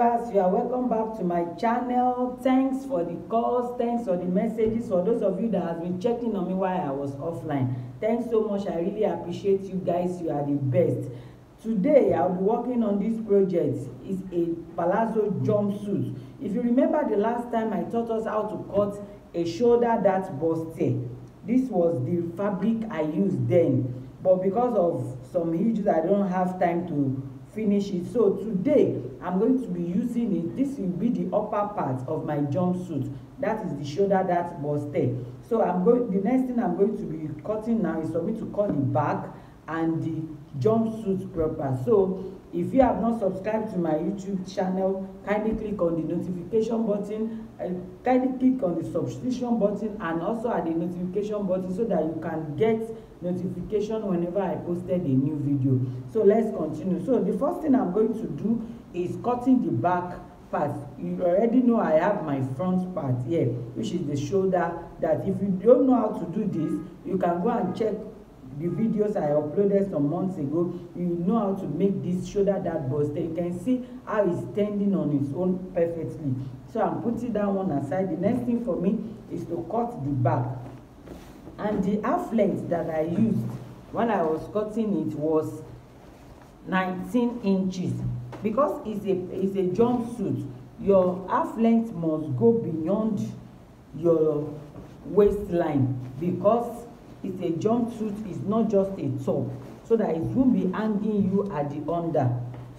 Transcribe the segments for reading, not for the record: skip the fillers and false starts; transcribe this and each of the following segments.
viewers, you are welcome back to my channel. Thanks for the calls, thanks for the messages. For those of you that has been checking on me while I was offline, thanks so much. I really appreciate you guys. You are the best. Today I'll be working on this project. It's a palazzo jumpsuit. If you remember the last time I taught us how to cut a shoulder dart bustier, this was the fabric I used then, but because of some issues I don't have time to finish it. So today I'm going to be using it. This will be the upper part of my jumpsuit. That is the shoulder dart bustier. So the next thing I'm going to be cutting now is for me to cut the back and the jumpsuit proper. So if you have not subscribed to my YouTube channel, kindly click on the notification button, kindly click on the subscription button, and also at the notification button so that you can get notification whenever I posted a new video. So let's continue. So the first thing I'm going to do is cutting the back part. You already know I have my front part here, which is the shoulder. That if you don't know how to do this, you can go and check the videos I uploaded some months ago. You know how to make this shoulder dart bustier. You can see how it's standing on its own perfectly. So I'm putting that one aside. The next thing for me is to cut the back. And the half length that I used when I was cutting it was 19 inches. Because it's a jumpsuit, your half length must go beyond your waistline, because it's a jumpsuit, it's not just a top, so that it won't be hanging you at the under.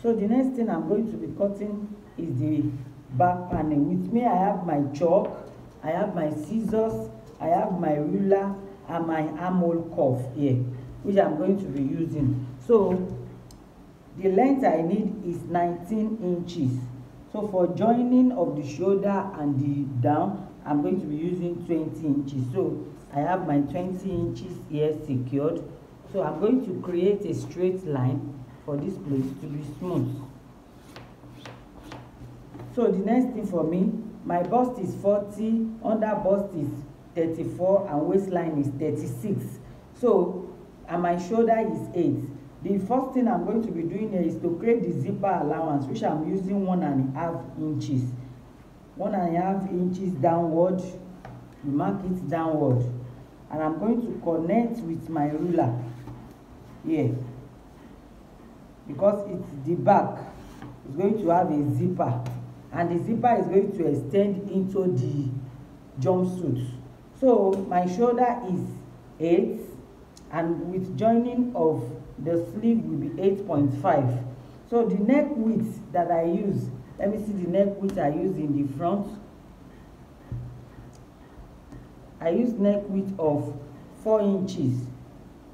So the next thing I'm going to be cutting is the back panel. With me I have my chalk, I have my scissors, I have my ruler, and my armhole cuff here, which I'm going to be using. So the length I need is 19 inches. So for joining of the shoulder and the down, I'm going to be using 20 inches. So I have my 20 inches here secured. So I'm going to create a straight line for this place to be smooth. So the next thing for me, my bust is 40, under bust is 34, and waistline is 36. So, and my shoulder is 8. The first thing I'm going to be doing here is to create the zipper allowance, which I'm using 1.5 inches. 1.5 inches downward. You mark it downward. And I'm going to connect with my ruler here, because it's the back. It's going to have a zipper, and the zipper is going to extend into the jumpsuit. So my shoulder is 8, and with joining of the sleeve will be 8.5. So the neck width that I use, let me see the neck width I use in the front. I use neck width of 4 inches,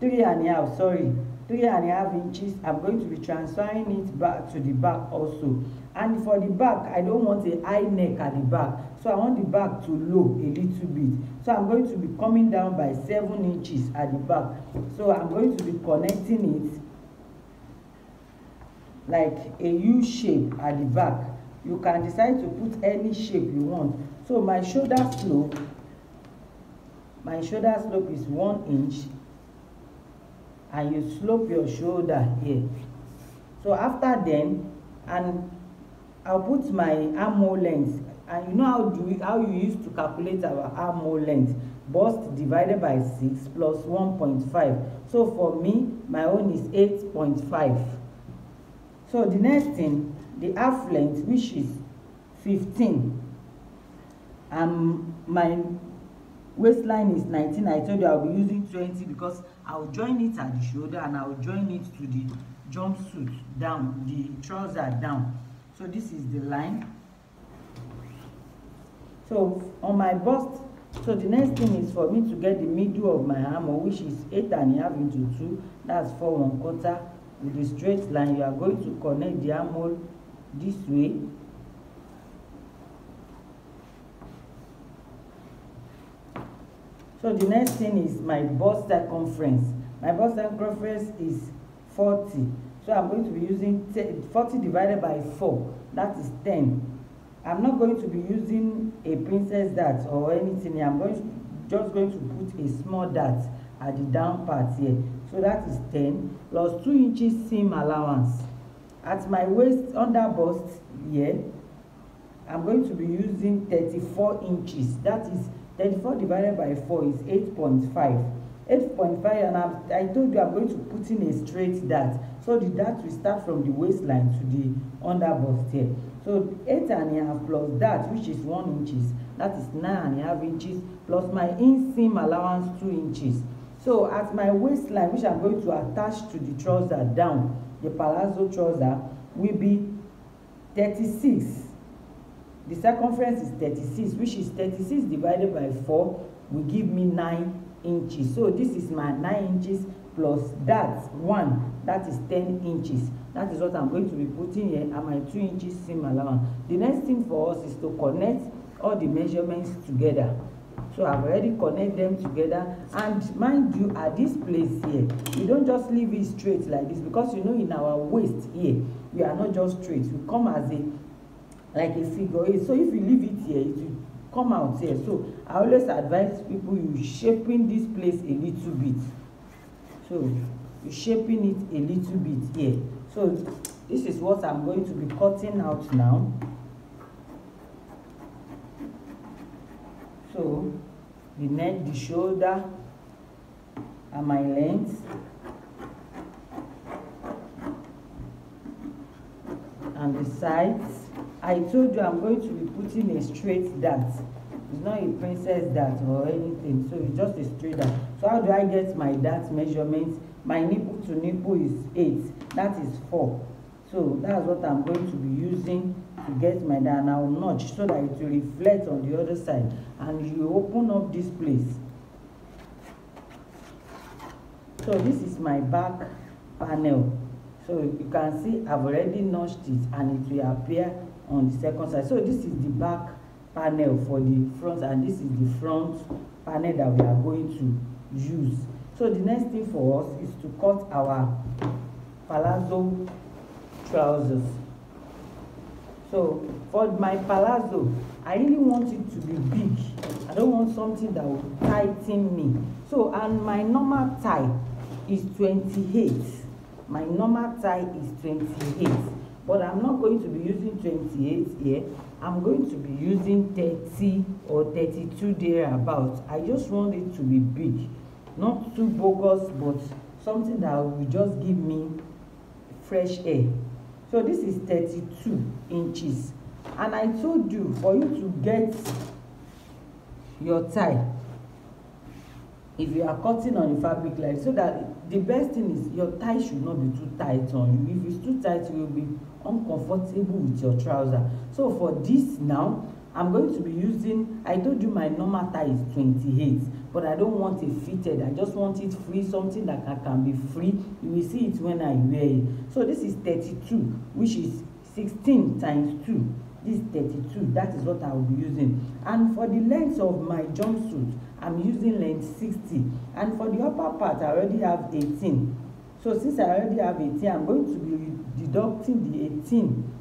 3.5 inches. I'm going to be transferring it back to the back also. And for the back, I don't want a high neck at the back, so I want the back to low a little bit. So I'm going to be coming down by 7 inches at the back. So I'm going to be connecting it like a U shape at the back. You can decide to put any shape you want. So my shoulder slope is 1 inch, and you slope your shoulder here. So after then, and I'll put my armhole length, and you know how you used to calculate our armhole length: bust divided by 6 plus 1.5. So for me, my own is 8.5. So the next thing, the half length, which is 15, and my waistline is 19. I told you I'll be using 20 because I'll join it at the shoulder and I'll join it to the jumpsuit down, the trouser down. So this is the line. So on my bust, so the next thing is for me to get the middle of my armhole, which is 8.5 into 2. That's 4 1/4. With the straight line, you are going to connect the armhole this way. So the next thing is my bust circumference. My bust circumference is 40. So I'm going to be using 40 divided by 4. That is 10. I'm not going to be using a princess dart or anything. I'm just going to put a small dart at the down part here. So that is 10 plus 2 inches seam allowance. At my waist under bust here, I'm going to be using 34 inches. That is 34 divided by 4 is 8.5. 8.5, and I told you I'm going to put in a straight dart. So the dart will start from the waistline to the underbust here. So 8.5 plus that, which is 1 inches, that is 9.5 inches, plus my inseam allowance 2 inches. So at my waistline, which I'm going to attach to the trouser down, the palazzo trouser, will be 36. The circumference is 36, which is 36 divided by 4 will give me 9 inches. So this is my 9 inches plus that 1, that is 10 inches. That is what I'm going to be putting here, and my 2 inches seam allowance. The next thing for us is to connect all the measurements together. So I've already connected them together, and mind you, at this place here, you don't just leave it straight like this, because you know in our waist here, we are not just straight, we come as a like a figure eight. So if you leave it here, it will come out here. So I always advise people, you shaping this place a little bit. So you shaping it a little bit here. So this is what I'm going to be cutting out now. So the neck, the shoulder, and my length, and the sides. I told you I'm going to be putting a straight dart. It's not a princess dart or anything, so it's just a straight dart. So how do I get my dart measurements? My nipple to nipple is 8, that is 4. So that's what I'm going to be using to get my dart, and I'll notch so that it will reflect on the other side, and you open up this place. So this is my back panel. So you can see I've already notched it, and it will appear on the second side. So this is the back panel for the front, and this is the front panel that we are going to use. So the next thing for us is to cut our palazzo trousers. So for my palazzo, I really want it to be big. I don't want something that will tighten me. So, and my normal thigh is 28. My normal thigh is 28. But I'm not going to be using 28 here. I'm going to be using 30 or 32 thereabouts. I just want it to be big. Not too bogus, but something that will just give me fresh air. So this is 32 inches. And I told you, for you to get your thigh, if you are cutting on a fabric like, so that the best thing is your thigh should not be too tight on you. If it's too tight, you will be uncomfortable with your trouser. So for this now, I'm going to be using, I told you my normal thigh is 28, but I don't want it fitted. I just want it free, something that can be free. You will see it when I wear it. So this is 32, which is 16 times 2. This is 32. That is what I will be using. And for the length of my jumpsuit, I'm using length 60. And for the upper part, I already have 18. So since I already have 18, I'm going to be deducting the 18.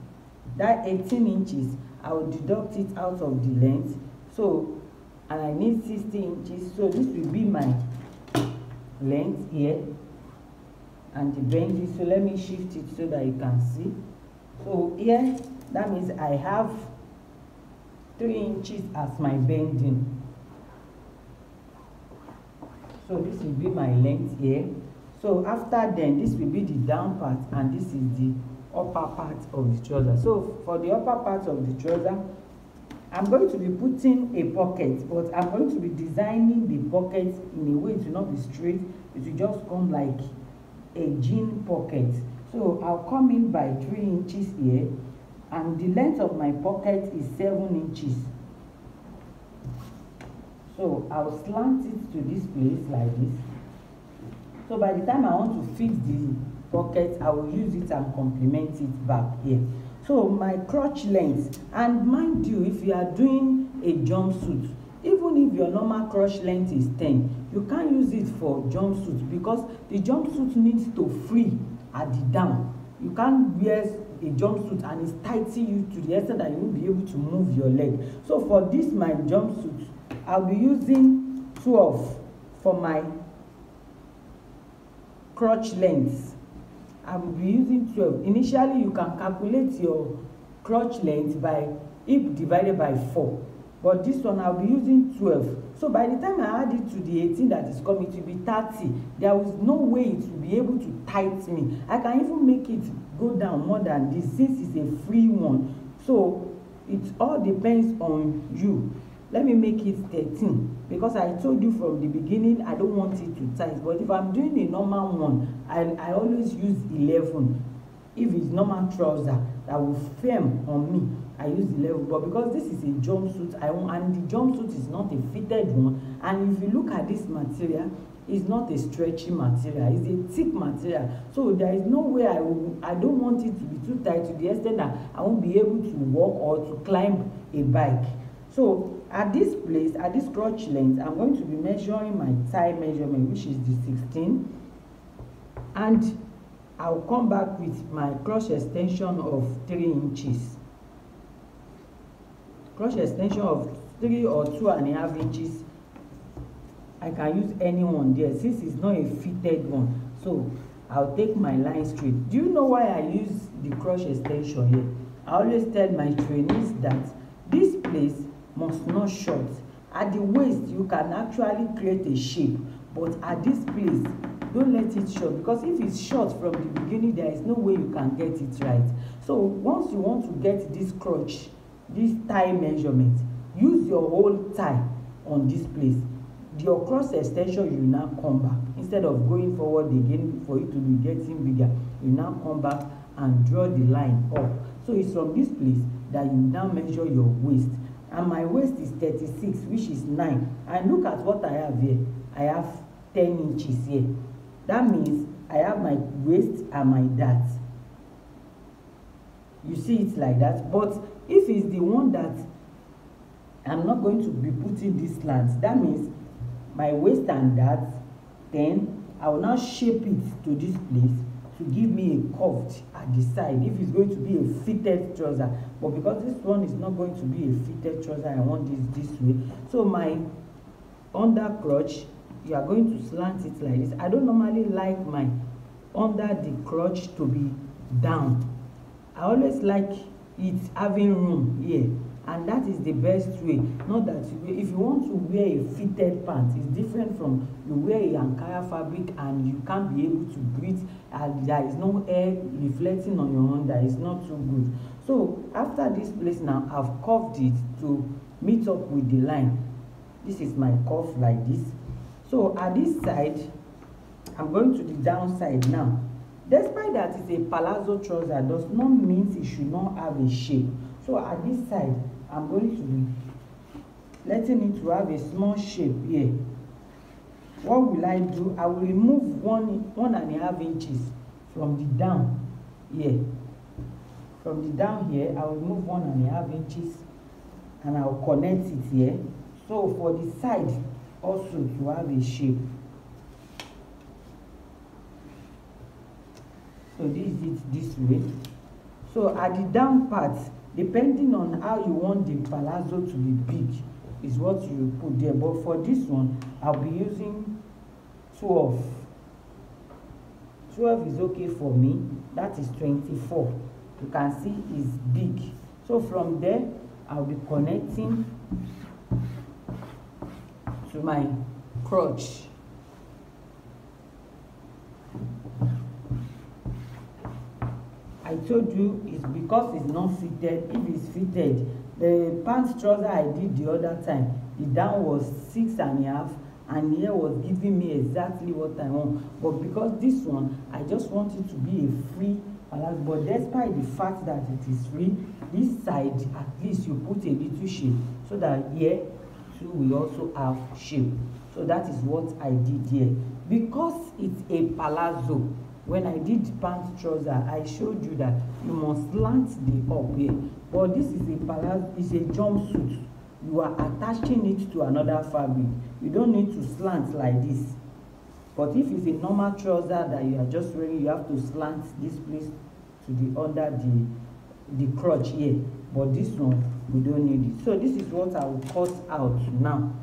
That 18 inches, I will deduct it out of the length. So, and I need 60 inches. So this will be my length here. And the bending. So let me shift it so that you can see. So here, that means I have 3 inches as my bending. So this will be my length here. So after then, this will be the down part, and this is the upper part of the trouser. So for the upper part of the trouser, I'm going to be putting a pocket, but I'm going to be designing the pocket in a way to not be straight. It will just come like a jean pocket. So I'll come in by 3 inches here, and the length of my pocket is 7 inches. So I'll slant it to this place like this. So by the time I want to fix the pocket, I will use it and complement it back here. So my crotch length, and mind you, if you are doing a jumpsuit, even if your normal crotch length is 10, you can't use it for jumpsuit, because the jumpsuit needs to free at the down. You can't wear a jumpsuit and it's tightening you to the extent that you won't be able to move your leg. So for this my jumpsuit, I'll be using 12 for my crotch length. I will be using 12. Initially, you can calculate your crotch length by hip divided by 4, but this one I'll be using 12. So by the time I add it to the 18 that is coming, it will be 30. There is no way it will be able to tight me. I can even make it go down more than this since it's a free one. So it all depends on you. Let me make it 13 because I told you from the beginning I don't want it to tight. But if I'm doing a normal one, I always use 11. If it's normal trouser that will firm on me, I use 11. But because this is a jumpsuit, and the jumpsuit is not a fitted one, and if you look at this material, it's not a stretchy material, it's a thick material. So there is no way I don't want it to be too tight to the extent that I won't be able to walk or to climb a bike. So at this place, at this crotch length, I'm going to be measuring my thigh measurement, which is the 16, and I'll come back with my crotch extension of 3 inches. Crotch extension of 3 or 2.5 inches. I can use any one there since it's not a fitted one. So I'll take my line straight. Do you know why I use the crotch extension here? I always tell my trainees that this place must not short. At the waist, you can actually create a shape, but at this place, don't let it short, because if it's short from the beginning, there is no way you can get it right. So once you want to get this crotch, this thigh measurement, use your whole thigh on this place. Your cross extension, you now come back. Instead of going forward again for it to be getting bigger, you now come back and draw the line up. So it's from this place that you now measure your waist. And my waist is 36, which is 9. And look at what I have here. I have 10 inches here. That means I have my waist and my dart. You see it like that. But if it's the one that I'm not going to be putting this slant, that means my waist and dart, then I will now shape it to this place to give me a curved at the side if it's going to be a fitted trouser. But because this one is not going to be a fitted trouser, I want this way. So my under crotch, you are going to slant it like this. I don't normally like my under the crotch to be down. I always like it having room here, and that is the best way. Not that if you want to wear a fitted pants, it's different from you wear a Ankara fabric and you can't be able to breathe and there is no air reflecting on your under. It's not too good. So after this place now, I've curved it to meet up with the line. This is my curve like this. So at this side, I'm going to the downside now. Despite that it's a palazzo trouser, does not mean it should not have a shape. So at this side, I'm going to be letting it to have a small shape here. What will I do? I will remove 1.5 inches from the down here. From the down here, I will remove 1.5 inches and I will connect it here. So for the side also to have a shape. So this is it this way. So at the down part, depending on how you want the palazzo to be big, is what you put there. But for this one, I'll be using 12. 12 is okay for me. That is 24. You can see it's big. So from there, I'll be connecting to my crotch. I told you it's because it's not fitted. If it's fitted, the pants trouser I did the other time, the down was 6.5 and here was giving me exactly what I want. But because this one, I just want it to be a free palazzo. But despite the fact that it is free, this side at least you put a little shape so that here too will also have shape. So that is what I did here. Because it's a palazzo, when I did pants trouser, I showed you that you must slant the up here. But this is a palazzo, it's a jumpsuit. You are attaching it to another fabric. You don't need to slant like this. But if it's a normal trouser that you are just wearing, you have to slant this place to the under the crotch here. But this one, we don't need it. So this is what I will cut out now.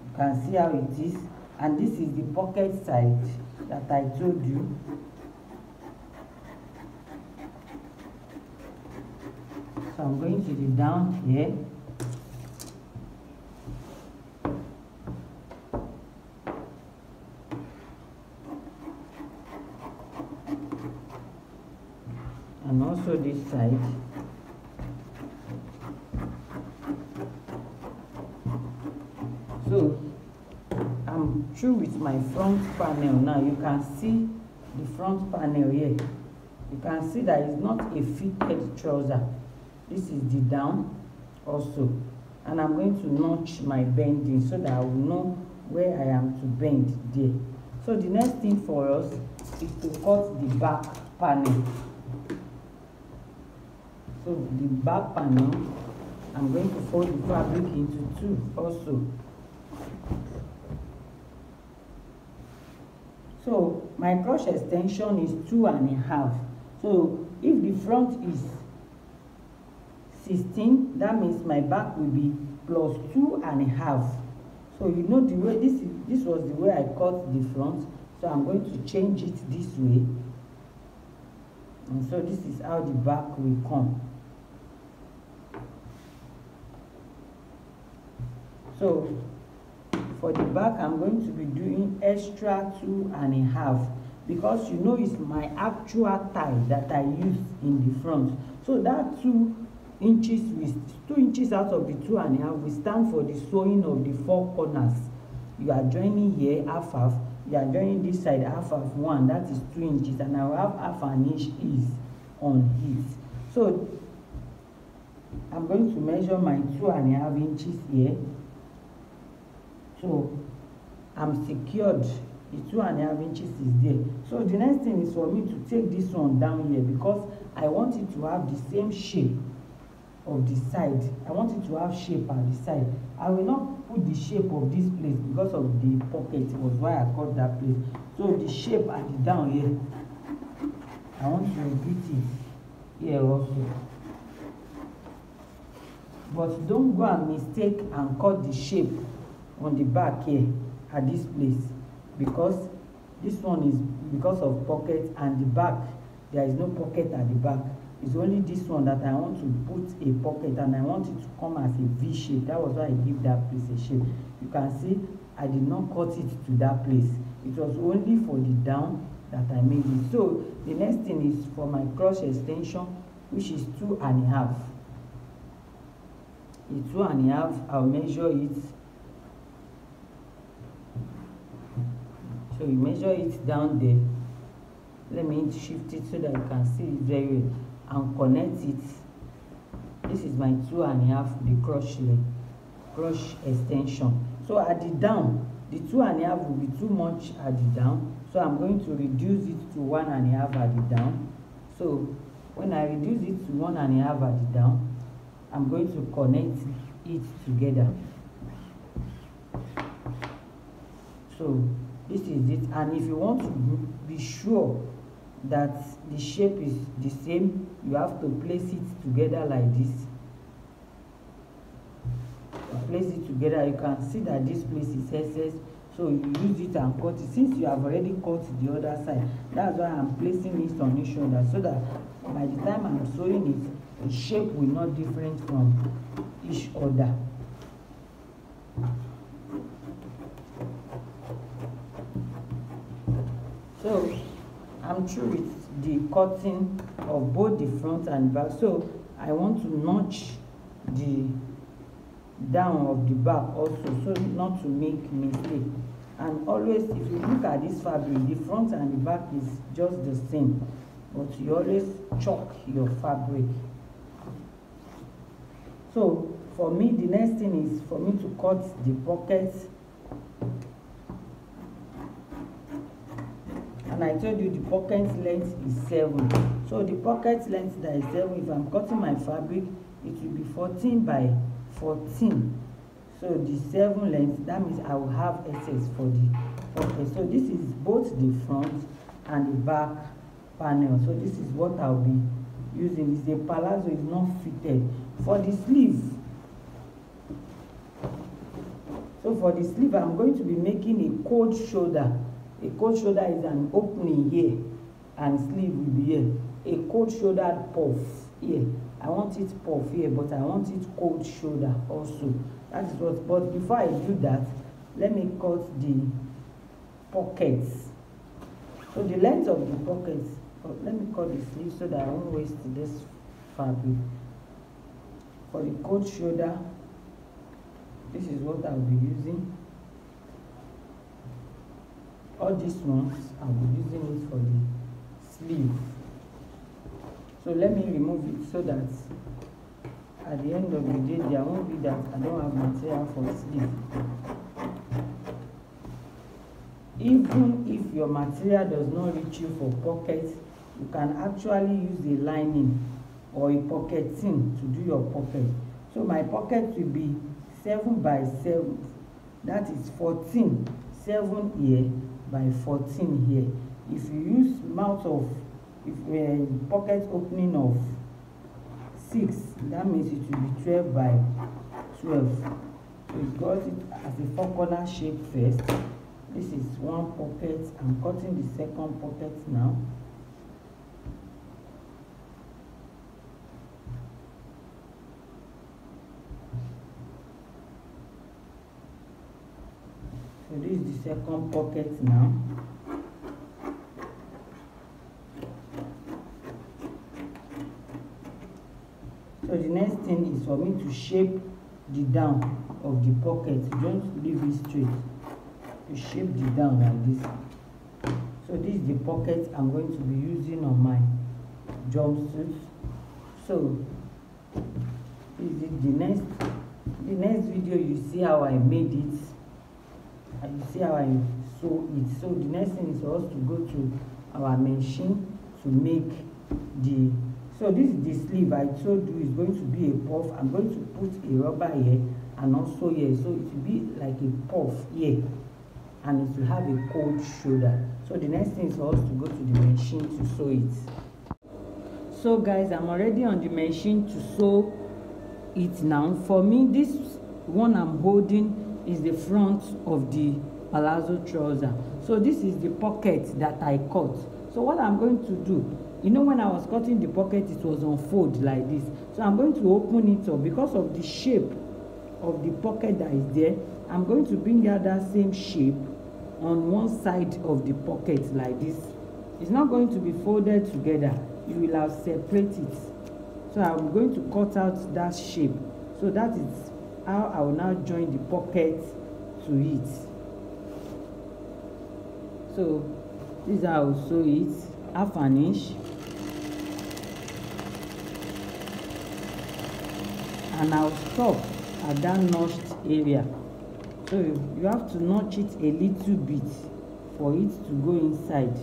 You can see how it is. And this is the pocket side that I told you. So I'm going to the down here. And also this side. So I'm through with my front panel now. You can see the front panel here. You can see that it's not a fitted trouser. This is the down also. And I'm going to notch my bending so that I will know where I am to bend there. So the next thing for us is to cut the back panel. So the back panel, I'm going to fold the fabric into two also. So my crotch extension is 2.5. So if the front is 16, that means my back will be plus 2.5. So you know the way this was the way I cut the front. So I'm going to change it this way. And so this is how the back will come. So for the back, I'm going to be doing extra 2.5 because you know it's my actual tie that I use in the front. So that 2 inches, 2 inches out of the 2.5 will stand for the sewing of the 4 corners. You are joining here half. You are joining this side half 1. That is 2 inches, and I will have half an inch ease on it. So I'm going to measure my 2.5 inches here. So I'm secured, the 2.5 inches is there. So the next thing is for me to take this one down here because I want it to have the same shape of the side. I want it to have shape at the side. I will not put the shape of this place because of the pocket. It was why I cut that place. So the shape at the down here, I want to repeat it here also. But don't go and mistake and cut the shape on the back here at this place, because this one is because of pocket, and the back there is no pocket at the back. It's only this one that I want to put a pocket, and I want it to come as a V shape. That was why I give that place a shape. You can see I did not cut it to that place. It was only for the down that I made it. So the next thing is for my crotch extension, which is 2.5. The 2.5, I'll measure it. So you measure it down there. Let me shift it so that you can see it very well and connect it. This is my 2.5, the crotch extension. So at the down, the 2.5 will be too much at the down. So I'm going to reduce it to 1.5 at the down. So when I reduce it to 1.5 at the down, I'm going to connect it together. So this is it. And if you want to be sure that the shape is the same, you have to place it together like this. Place it together. You can see that this place is excess, so you use it and cut it. Since you have already cut the other side, that's why I'm placing it on each shoulder, so that by the time I'm sewing it, the shape will not different from each other. So I'm through with the cutting of both the front and back. So I want to notch the down of the back also, so not to make mistake. And always, if you look at this fabric, the front and the back is just the same, but you always chalk your fabric. So for me, the next thing is for me to cut the pockets. And I told you the pocket length is 7. So the pocket length that is 7, if I'm cutting my fabric, it will be 14 by 14. So the 7 length, that means I will have excess for the pocket. So this is both the front and the back panel. So this is what I'll be using. It's a palazzo, it's not fitted. For the sleeve, so for the sleeve, I'm going to be making a cold shoulder. A cold shoulder is an opening here, and sleeve will be here. A cold shoulder puff. here. I want it puff here, but I want it cold shoulder also. That is what. But before I do that, let me cut the pockets. So the length of the pockets, let me cut the sleeve so that I won't waste this fabric. For the cold shoulder, this is what I'll be using. All these ones, I'll be using it for the sleeve. So let me remove it so that at the end of the day, there won't be that I don't have material for sleeve. Even if your material does not reach you for pockets, you can actually use a lining or a pocketing to do your pocket. So my pocket will be 7 by 7, that is 14, 7 here by 14 here. If you use pocket opening of 6, that means it will be 12 by 12. So you got it as a 4-corner shape first. This is one pocket. I'm cutting the second pocket now. So this is the second pocket now. So the next thing is for me to shape the down of the pocket. Don't leave it straight. You shape the down like this. So this is the pocket I'm going to be using on my jumpsuit. So this is the next video. You see how I made it, and you see how I sew it. So the next thing is for us to go to our machine to make the. So this is the sleeve. I told you it's going to be a puff. I'm going to put a rubber here and also here, so it will be like a puff here, and it will have a cold shoulder. So the next thing is for us to go to the machine to sew it. So guys, I'm already on the machine to sew it now. For me, this one I'm holding is the front of the palazzo trouser. So this is the pocket that I cut. So what I'm going to do, you know, when I was cutting the pocket, it was on fold like this. So I'm going to open it up because of the shape of the pocket that is there. I'm going to bring out that same shape on one side of the pocket like this. It's not going to be folded together. You will have separate it. So I'm going to cut out that shape. So that is how I will now join the pocket to it. So this is how I will sew it, half an inch. And I'll stop at that notched area. So you have to notch it a little bit for it to go inside.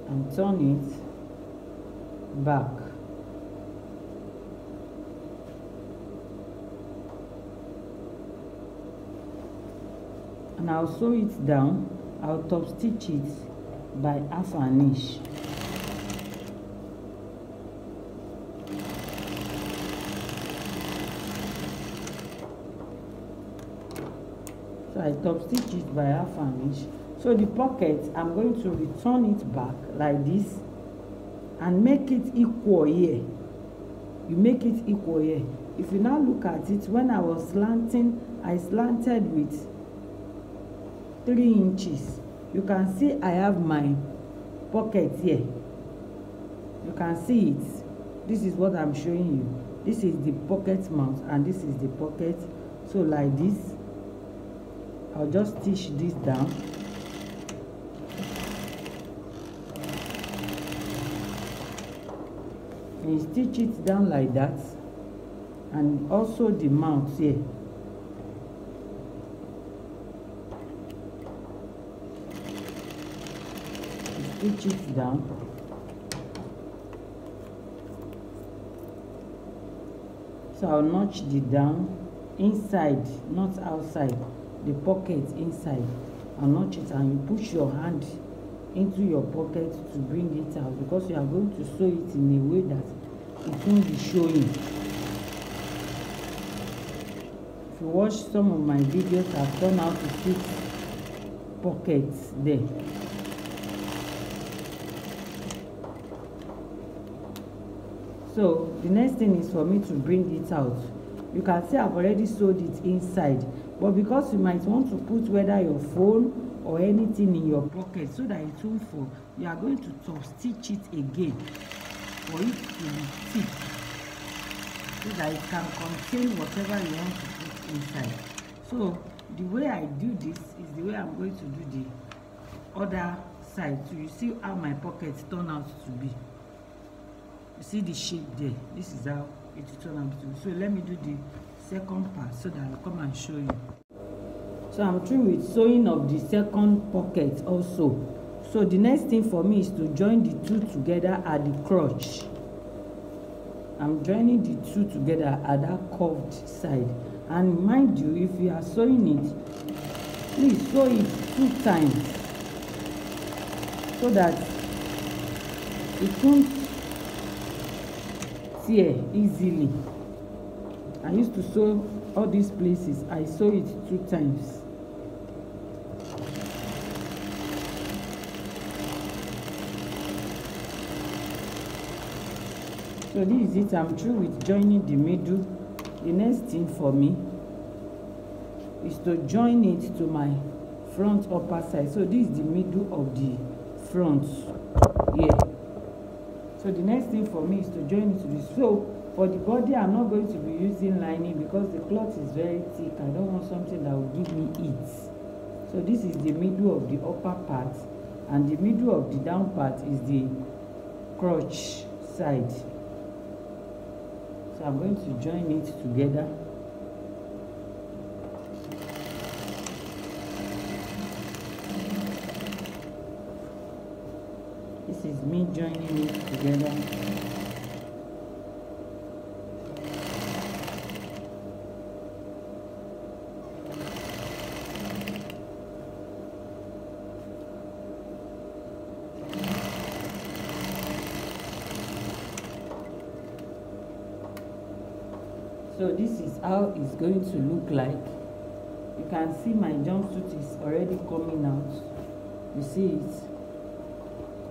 And turn it back. And I'll sew it down. I'll top stitch it by half an inch. So I top stitch it by half an inch. So the pocket, I'm going to return it back like this and make it equal here. You make it equal here. If you now look at it, when I was slanting, I slanted with 3 inches. You can see I have my pocket here. You can see it. This is what I'm showing you. This is the pocket mount and this is the pocket. So like this, I'll just stitch this down. And you stitch it down like that, and also the mount here. You stitch it down. So I'll notch the down inside, not outside. The pocket inside, and notch it, and you push your hand into your pocket to bring it out, because you are going to sew it in a way that it won't be showing. If you watch some of my videos, I've done how to fix pockets there. So the next thing is for me to bring it out. You can see I've already sewed it inside, but because you might want to put whether your phone or anything in your pocket so that it won't fall, you are going to top stitch it again for it to be thick, so that it can contain whatever you want to put inside. So the way I do this is the way I'm going to do the other side. So you see how my pockets turn out to be. You see the shape there. This is how it will turn out to be. So let me do the second part so that I'll come and show you. So I'm through with sewing of the second pocket also. So the next thing for me is to join the two together at the crotch. I'm joining the two together at that curved side. And mind you, if you are sewing it, please sew it 2 times so that it won't tear easily. I used to sew all these places, I sew it 2 times. So this is it. I'm through with joining the middle. The next thing for me is to join it to my front upper side. So this is the middle of the front here. So the next thing for me is to join it to this. So for the body, I'm not going to be using lining because the cloth is very thick. I don't want something that will give me heat. So this is the middle of the upper part, and the middle of the down part is the crotch side. So I'm going to join it together. This is me joining it together. So this is how it's going to look like. You can see my jumpsuit is already coming out. You see it?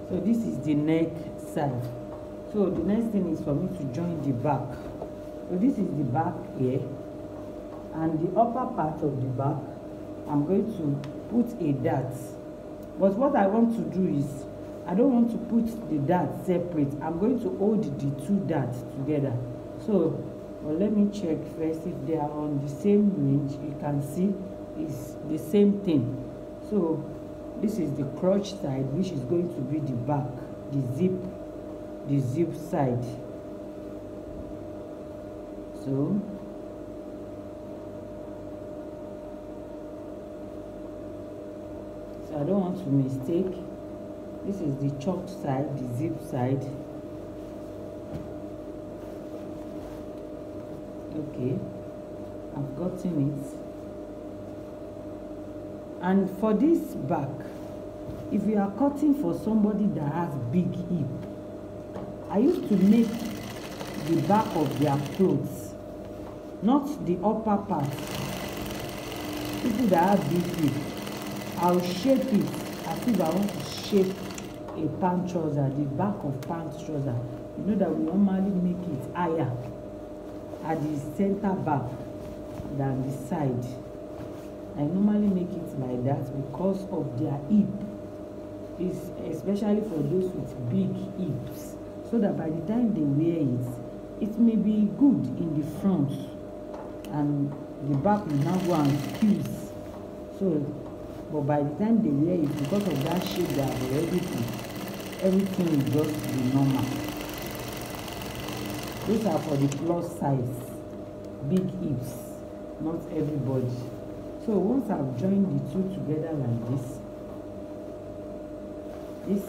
So this is the neck side. So the next thing is for me to join the back. So this is the back here, and the upper part of the back I'm going to put a dart. But what I want to do is, I don't want to put the dart separate. I'm going to hold the 2 darts together. So well, let me check first if they are on the same range. You can see it's the same thing. So this is the crotch side, which is going to be the back, the zip side. So I don't want to mistake. This is the chalk side, the zip side. Okay, I've gotten it. And for this back, if you are cutting for somebody that has big hip, I used to make the back of their clothes, not the upper part. People that have big hip, I'll shape it as if I want to shape a pant trouser, the back of pant trouser. You know that we normally make it higher at the center back than the side. I normally make it like that because of their hip. It's especially for those with big hips, so that by the time they wear it, it may be good in the front and the back will now go and squeeze. So, but by the time they wear it, because of that shape they have already put, everything will just be normal. These are for the plus size, big hips, not everybody. So once I've joined the 2 together like this, this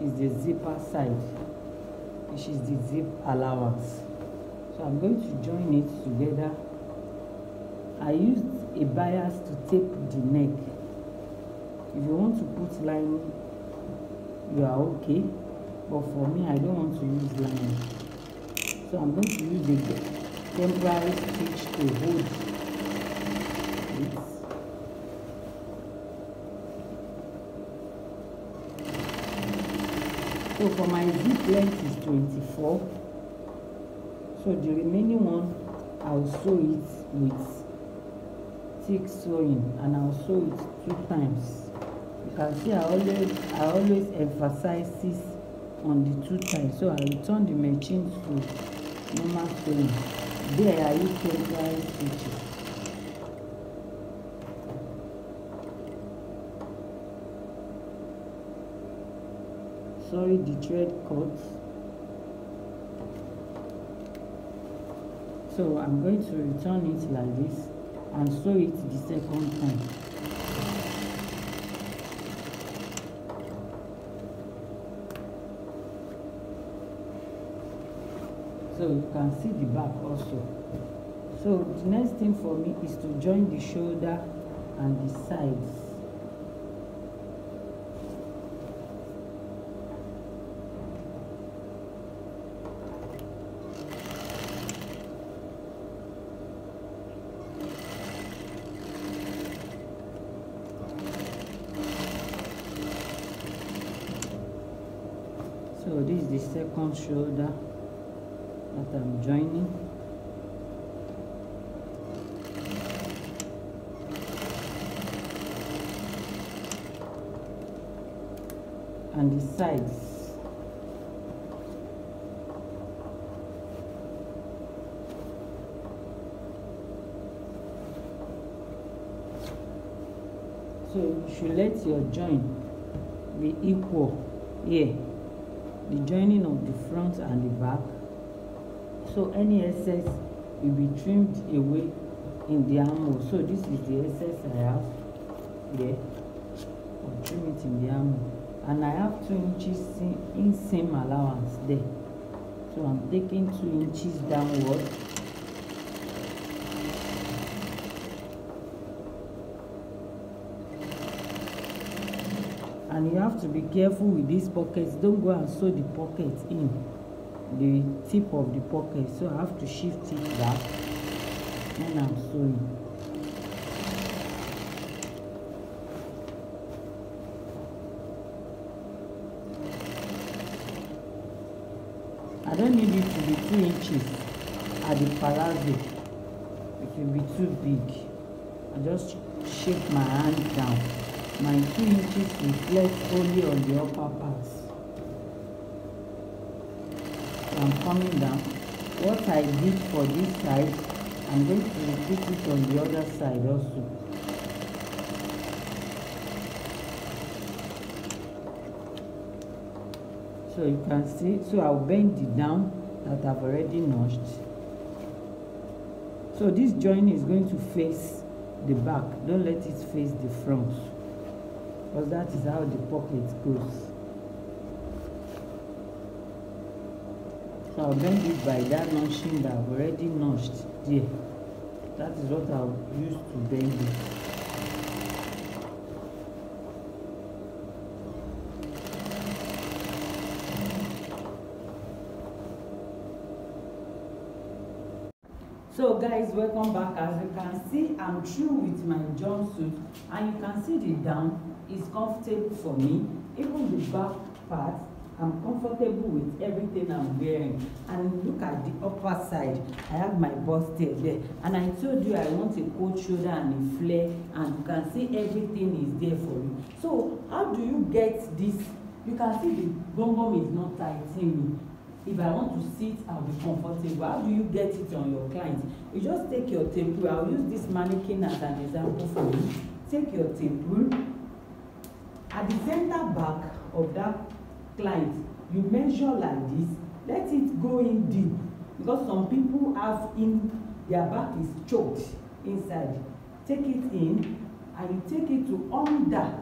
is the zipper side, which is the zip allowance. So I'm going to join it together. I used a bias to tape the neck. If you want to put line, you are okay, but for me, I don't want to use line. So I'm going to use the temporary stitch to hold it. So for my zip length is 24, So the remaining one, I'll sew it with thick sewing, and I'll sew it 2 times. You can see I always emphasize this on the 2 times. So I return the machine to normal sewing. There I use temporary stitches. Sorry, the thread cut. So I'm going to return it like this and sew it the second time. So you can see the back also. So the next thing for me is to join the shoulder and the sides. So this is the second shoulder that I'm joining. And the sides. So you should let your joint be equal here. The joining of the front and the back, so any excess will be trimmed away in the armhole. So this is the excess I have here. I'll trim it in the armhole, and I have 2 inches inseam allowance there, so I'm taking 2 inches downward. And you have to be careful with these pockets. Don't go and sew the pocket in the tip of the pocket. So I have to shift it back when I'm sewing. I don't need it to be 2 inches at the palazzo. It will be too big. I just shake my hand down. My 2 inches reflects only on the upper parts. So I'm coming down. What I did for this side, I'm going to repeat it on the other side also. So you can see, so I'll bend it down that I've already notched. So this joint is going to face the back. Don't let it face the front, because that is how the pocket goes. So I'll bend it by that notching that I've already notched there. That is what I'll use to bend it. So guys, welcome back. As you can see, I'm through with my jumpsuit, and you can see the down is comfortable for me. Even the back part, I'm comfortable with everything I'm wearing. And look at the upper side, I have my bustier there, and I told you I want a coat shoulder and a flare, and you can see everything is there for you. So how do you get this? You can see the bum is not tightening. If I want to sit, I'll be comfortable. How do you get it on your client? You just take your temple. I'll use this mannequin as an example for you. Take your temple. At the center back of that client, you measure like this. Let it go in deep, because some people have in their back is choked inside. Take it in, and you take it to under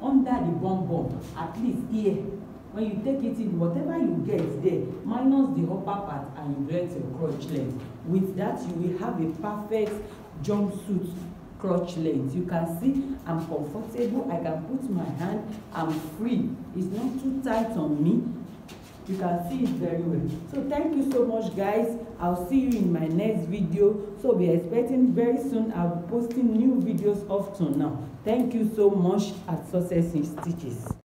the bum, at least here. When you take it in, whatever you get there, minus the upper part, and you get your crotch length. With that, you will have a perfect jumpsuit crotch length. You can see I'm comfortable. I can put my hand. I'm free. It's not too tight on me. You can see it very well. So thank you so much, guys. I'll see you in my next video. So be expecting very soon. I'll be posting new videos often now. Thank you so much at Success in Stitches.